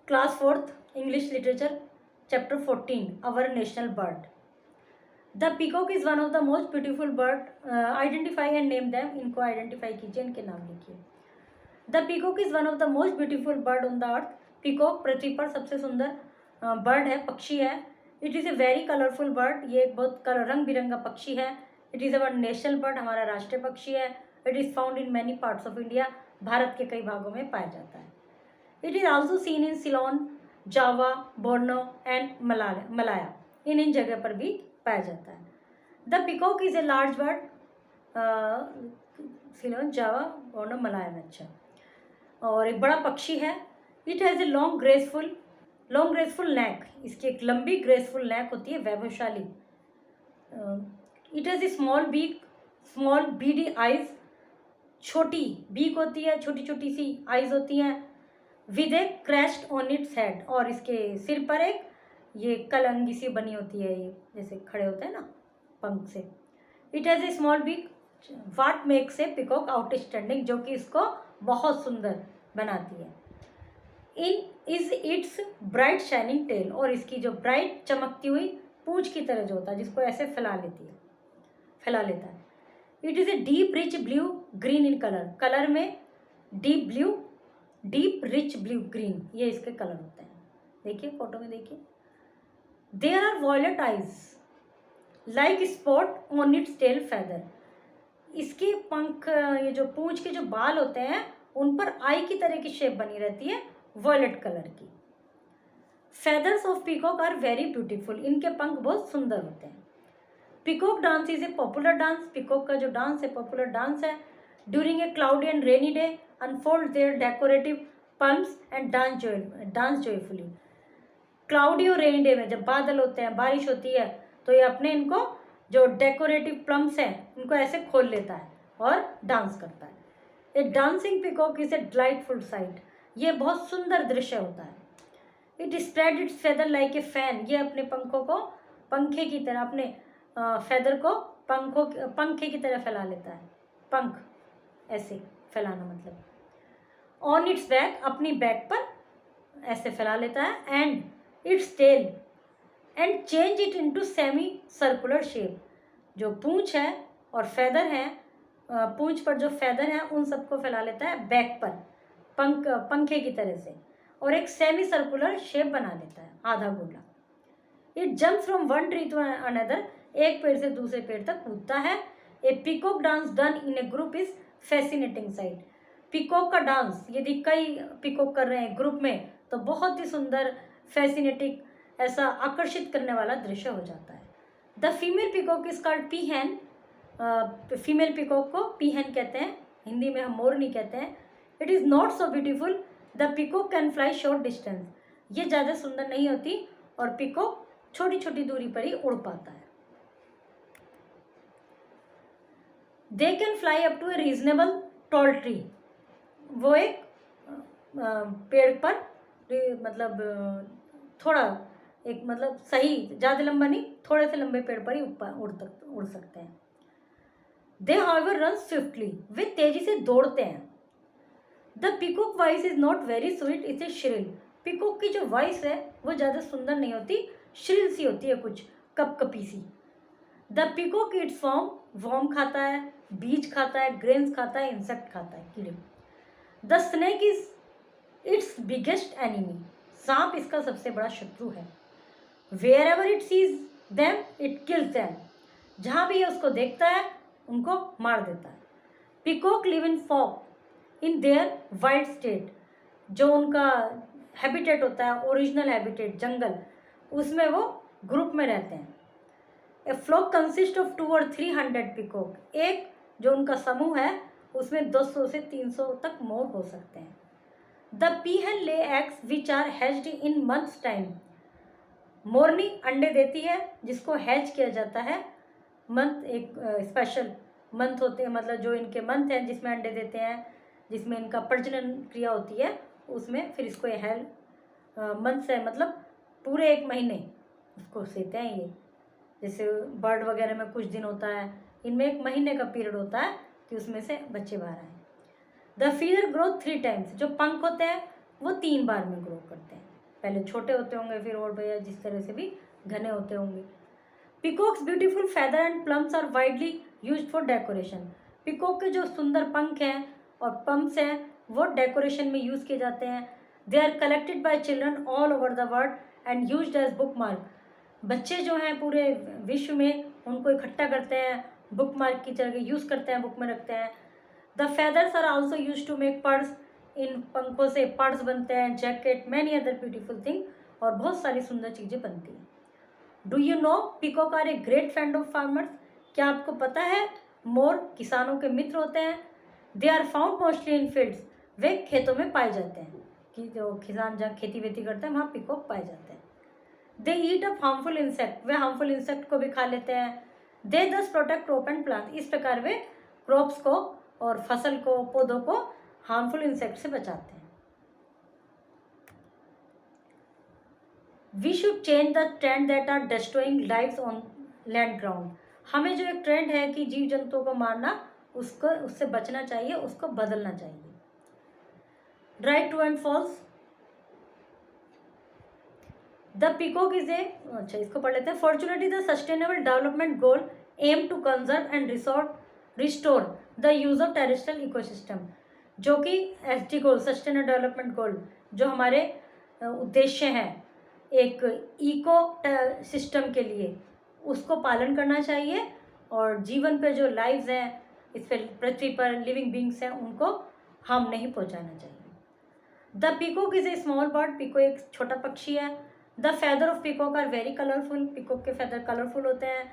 Class fourth English literature chapter 14 our national bird. The peacock is one of the most beautiful bird. Identify and name them. इनको identify कीजिए, इनके नाम लिखिए। The peacock is one of the most beautiful bird on the earth. Peacock पृथ्वी पर सबसे सुंदर bird है, पक्षी है। It is a very colourful bird. ये एक बहुत रंग बिरंगा पक्षी है। It is our national bird, हमारा राष्ट्रीय पक्षी है। It is found in many parts of India, भारत के कई भागों में पाया जाता है। It is also seen in Ceylon, Java, Borneo and Malaya. इन जगह पर भी पाया जाता है। The peacock is a large bird. Ceylon, Java, Borneo, Malaya में, अच्छा, और एक बड़ा पक्षी है। It has a long graceful neck. इसकी एक लंबी ग्रेसफुल नेक होती है, वैभवशाली। It has a small BD eyes. छोटी बीक होती है, छोटी छोटी सी आइज होती हैं। With A crest on its head, और इसके सिर पर एक ये कलंगी सी बनी होती है, ये जैसे खड़े होते हैं ना पंख से। It has a small beak what makes a peacock outstanding, जो कि इसको बहुत सुंदर बनाती है। In is its bright shining tail, और इसकी जो ब्राइट चमकती हुई पूंछ की तरह जो होता है, जिसको ऐसे फैला लेता है। It is a deep rich blue green in colour में डीप रिच ब्लू ग्रीन, ये इसके कलर होते हैं। देखिए फोटो में, देखिए। There are violet eyes like spot on its tail feather. इसके पंख, ये जो पूंछ के जो बाल होते हैं, उन पर आई की तरह की शेप बनी रहती है, वॉयलेट कलर की। Feathers of peacock are very beautiful. इनके पंख बहुत सुंदर होते हैं। Peacock dance is a popular dance. Peacock का जो डांस है, पॉपुलर डांस है। During a cloudy and rainy day unfold their decorative plumes and dance joyfully. Cloudy और रेनी डे में जब बादल होते हैं, बारिश होती है, तो ये अपने इनको जो डेकोरेटिव प्लम्स हैं, इनको ऐसे खोल लेता है और डांस करता है। ए dancing peacock is A delightful site. ये बहुत सुंदर दृश्य होता है। It spread it's feather like a fan. ये अपने पंखों को पंखे की तरह, अपने फेदर को पंखे की तरह फैला लेता है। पंख ऐसे फैलाना मतलब। ऑन इट्स बैक, अपनी बैक पर ऐसे फैला लेता है। And its tail and change it into semi circular shape. जो पूंछ है और फेदर है, पूंछ पर जो फेदर है, उन सबको फैला लेता है बैक पर पंखे की तरह से, और एक सेमी सर्कुलर शेप बना लेता है, आधा गोला। It jumps from one tree to another. एक पेड़ से दूसरे पेड़ तक कूदता है। A peacock dance done in a group is fascinating sight. Peacock का डांस यदि कई पीकॉक कर रहे हैं ग्रुप में, तो बहुत ही सुंदर, फैसिनेटिंग, ऐसा आकर्षित करने वाला दृश्य हो जाता है। The female peacock is called peahen. Female peacock को पीहैन कहते हैं, हिंदी में हम मोरनी कहते हैं। It is not so beautiful. The peacock can fly short distance. ये ज़्यादा सुंदर नहीं होती, और पीकॉक छोटी छोटी दूरी पर ही उड़ पाता है। They can fly up to a reasonable tall tree. वो एक पेड़ पर मतलब थोड़ा एक मतलब सही, ज़्यादा लंबा नहीं, थोड़े से लंबे पेड़ पर ही उड़ सकते हैं। दे हाउएवर रन स्विफ्टली। वे तेजी से दौड़ते हैं। The peacock voice is not very sweet, it is shrill. Peacock की जो वॉइस है वो ज़्यादा सुंदर नहीं होती, श्रिल सी होती है, कुछ कपकपी सी। द पीकॉक इट्स वर्म खाता है, बीज खाता है, ग्रेन्स खाता है, इंसेक्ट खाता है, कीड़े। The snake is its biggest enemy. सांप इसका सबसे बड़ा शत्रु है। Wherever it sees them it kills them. जहाँ भी ये उसको देखता है, उनको मार देता है। Peacock live in flock in their wild state. जो उनका हैबिटेट होता है, ओरिजिनल हैबिटेट, जंगल, उसमें वो ग्रुप में रहते हैं। A flock consist of 200 or 300 peacock. एक जो उनका समूह है, उसमें 200 से 300 तक मोर हो सकते हैं। The peahen lay eggs which are hatched in months time. मोरनी अंडे देती है, जिसको हैच किया जाता है। मंथ एक स्पेशल मंथ होते हैं, मतलब जो इनके मंथ हैं जिसमें अंडे देते हैं, जिसमें इनका प्रजनन क्रिया होती है, उसमें फिर इसको ये मंथ से मतलब पूरे एक महीने उसको सेते हैं। ये जैसे बर्ड वगैरह में कुछ दिन होता है, इनमें एक महीने का पीरियड होता है कि उसमें से बच्चे बाहर आए। The feather growth 3 times। जो पंख होते हैं वो 3 बार में ग्रो करते हैं। पहले छोटे होते होंगे, फिर और भैया जिस तरह से भी घने होते होंगे। Peacocks beautiful feather and plumes are widely used for decoration. Peacock के जो सुंदर पंख हैं और पम्प्स हैं वो डेकोरेशन में यूज़ किए जाते हैं। They are collected by children all over the world and used as bookmark. बच्चे जो हैं पूरे विश्व में उनको इकट्ठा करते हैं, बुक मार्क की तरह यूज़ करते हैं, बुक में रखते हैं। The feathers are also use to make purse. इन पंखों से पर्स बनते हैं, jacket, many other beautiful thing, और बहुत सारी सुंदर चीज़ें बनती हैं। Do you know peacock are a great friend of farmers. क्या आपको पता है मोर किसानों के मित्र होते हैं। They are found mostly in fields. वे खेतों में पाए जाते हैं, कि जो किसान जहाँ खेती वेती करते हैं वहाँ पीकॉक पाए जाते हैं। दे ईट अप हार्मफुल इंसेक्ट। वे हार्मफुल इंसेक्ट को भी खा लेते हैं। दे दस प्रोटेक्ट क्रॉप एंड प्लांट। इस प्रकार वे क्रॉप्स को और फसल को, पौधों को हार्मफुल इंसेक्ट से बचाते हैं। We should change the trend that are destroying lives on land ground. हमें जो एक ट्रेंड है कि जीव जंतुओं को मारना, उसको उससे बचना चाहिए, उसको बदलना चाहिए। Right, true and false. The peacock is a, अच्छा इसको पढ़ लेते हैं। Fortunately the sustainable development goal aim to conserve and restore the use of terrestrial ecosystem. जो कि SD goal, sustainable development goal, जो हमारे उद्देश्य हैं एक इको सिस्टम के लिए, उसको पालन करना चाहिए, और जीवन पे जो लाइव्स हैं, इस पर पृथ्वी पर लिविंग बींग्स हैं, उनको हार्म नहीं पहुंचाना चाहिए। The peacock is a small bird. Peacock एक छोटा पक्षी है। The feather of peacock are very colourful. Peacock के फेदर कलरफुल होते हैं।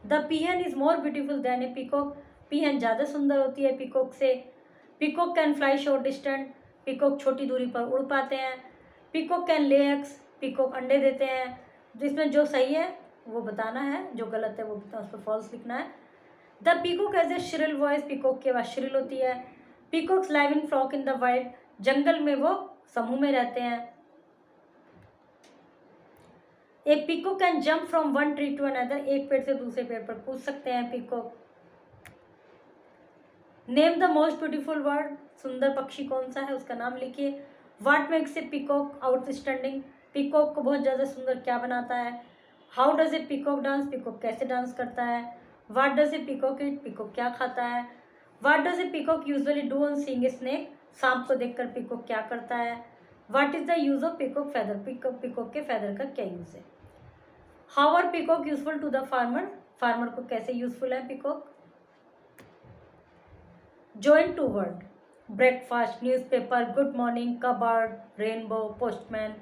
The peahen is more beautiful than a peacock. Peahen ज़्यादा सुंदर होती है पीकॉक से। Peacock can fly short distance. Peacock छोटी दूरी पर उड़ पाते हैं। Peacock can lay eggs. Peacock अंडे देते हैं। जिसमें जो सही है वो बताना है, जो गलत है वो उस पर फॉल्स लिखना है। The peacock has a shrill voice. Peacock की आवाज़ श्रिल होती है। Peacocks live in flock in the wild. जंगल में वो समूह में रहते हैं। A peacock can jump from one tree to another. एक पेड़ से दूसरे पेड़ पर कूद सकते हैं peacock. Name the most beautiful bird. सुंदर पक्षी कौन सा है उसका नाम लिखिए। What makes a peacock outstanding. Peacock को बहुत ज़्यादा सुंदर क्या बनाता है। How does a peacock dance. Peacock कैसे डांस करता है। What does a peacock eat. Peacock क्या खाता है। What does a peacock usually do on seeing a snake. सांप को देखकर पीकॉक क्या करता है। What is the use of peacock feather. Peacock के फेदर का क्या यूज है। How are peacock useful to the farmer. Farmer को कैसे यूजफुल है peacock. Join to word. Breakfast, newspaper, good morning, cupboard, rainbow, postman,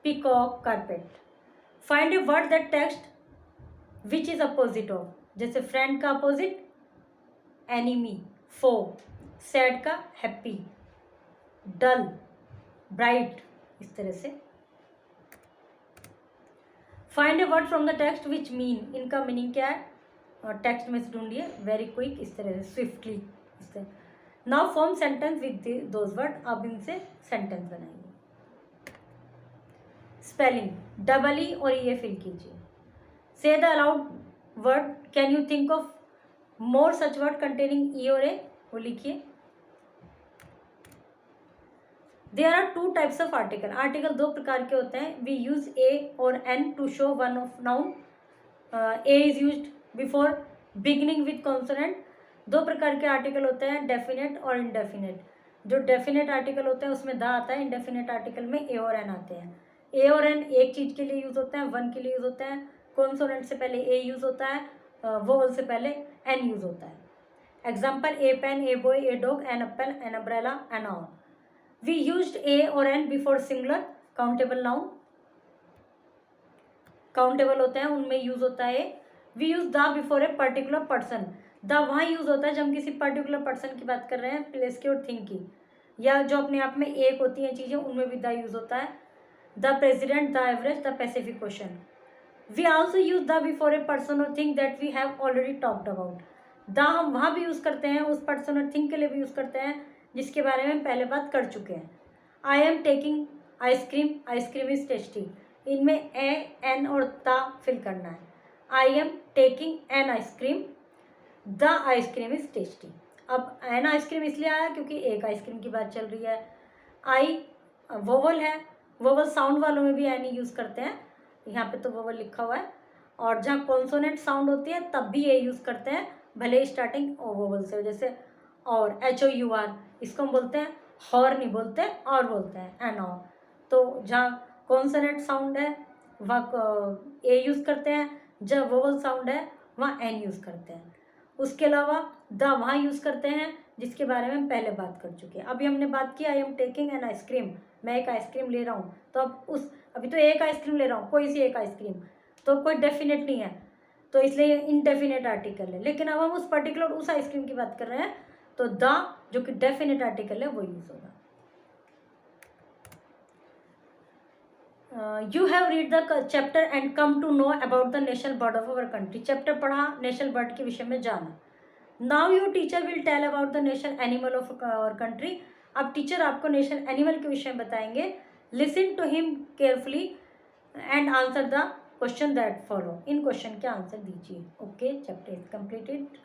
peacock, carpet. Find a word that text which is opposite of. जैसे friend का opposite enemy, फो, sad का happy, डल, bright, इस तरह से। Find a word from the text which mean. इनका meaning क्या है, और टेक्स्ट में से ढूंढिए। वेरी क्विक, इस तरह से, स्विफ्टली, इस तरह। Now form sentence with those word. अब इनसे सेंटेंस बनाइए। स्पेलिंग, डबल ई और ई फिल कीजिए। Say the aloud word. Can you think of more such word containing E और ए। वो लिखिए। There are two types of article. Article दो प्रकार के होते हैं। वी यूज ए और an to show one of noun. A is used before beginning with consonant. दो प्रकार के आर्टिकल होते हैं, डेफिनेट और इनडेफिनेट। जो डेफिनेट आर्टिकल होते हैं उसमें द आता है। इनडेफिनेट आर्टिकल में ए और एन आते हैं। ए और एन एक चीज़ के लिए यूज़ होते हैं, वन के लिए यूज़ होते हैं। कॉन्सोनेंट से पहले ए यूज़ होता है, वोवल से पहले एन यूज़ होता है। Example, a pen, a boy, a dog, an apple, an umbrella, an owl. We used a or n before singular countable noun. Countable होते हैं उनमें यूज होता है। We use the before a particular person. The वहाँ use होता है जब हम किसी पर्टिकुलर पर्सन की बात कर रहे हैं, प्लेस की और थिंग की, या जो अपने आप में एक होती हैं चीज़ें, उनमें भी द यूज होता है। The president, the average, the Pacific Ocean. We also use the before a person और thing that we have already talked about. The हम वहाँ भी यूज़ करते हैं, उस पर्सन और थिंग के लिए भी यूज़ करते हैं जिसके बारे में पहले बात कर चुके हैं। I am taking ice cream. Ice cream is tasty. इनमें ए, एन और द फिल करना है। I am taking an ice cream, the ice cream is tasty. अब एन आइसक्रीम इसलिए आया क्योंकि एक आइसक्रीम की बात चल रही है। आई वोवल है, वोवल साउंड वालों में भी एन यूज़ करते हैं, यहाँ पे तो वोवल लिखा हुआ है। और जहाँ कॉन्सोनेंट साउंड होती है तब भी ए यूज़ करते हैं, भले ही स्टार्टिंग वोवल से, जैसे और HOUR, इसको हम बोलते हैं हॉर नहीं बोलते और बोलते हैं एन और। तो जहाँ कॉन्सोनेंट साउंड है वहाँ ए यूज़ करते हैं, जब वोवल साउंड है वहाँ एन यूज़ करते हैं। उसके अलावा द वहाँ यूज़ करते हैं जिसके बारे में हम पहले बात कर चुके हैं। अभी हमने बात की I am taking an ice cream, मैं एक आइसक्रीम ले रहा हूँ, तो अब अभी तो एक आइसक्रीम ले रहा हूँ, कोई सी एक आइसक्रीम, तो कोई डेफिनेट नहीं है, तो इसलिए इनडेफिनेट आर्टिकल है। लेकिन अब हम उस पर्टिकुलर उस आइसक्रीम की बात कर रहे हैं, तो द जो कि डेफिनेट आर्टिकल है वो यूज़ होगा। You have read the chapter and come to know about the national bird of our country, chapter पढ़ा, नेशनल बर्ड के विषय में जाना। Now your teacher will tell about the national animal of our country, अब teacher आपको national animal के विषय में बताएंगे। Listen to him carefully and answer the question that follow, इन क्वेश्चन के आंसर दीजिए। Okay, chapter is completed.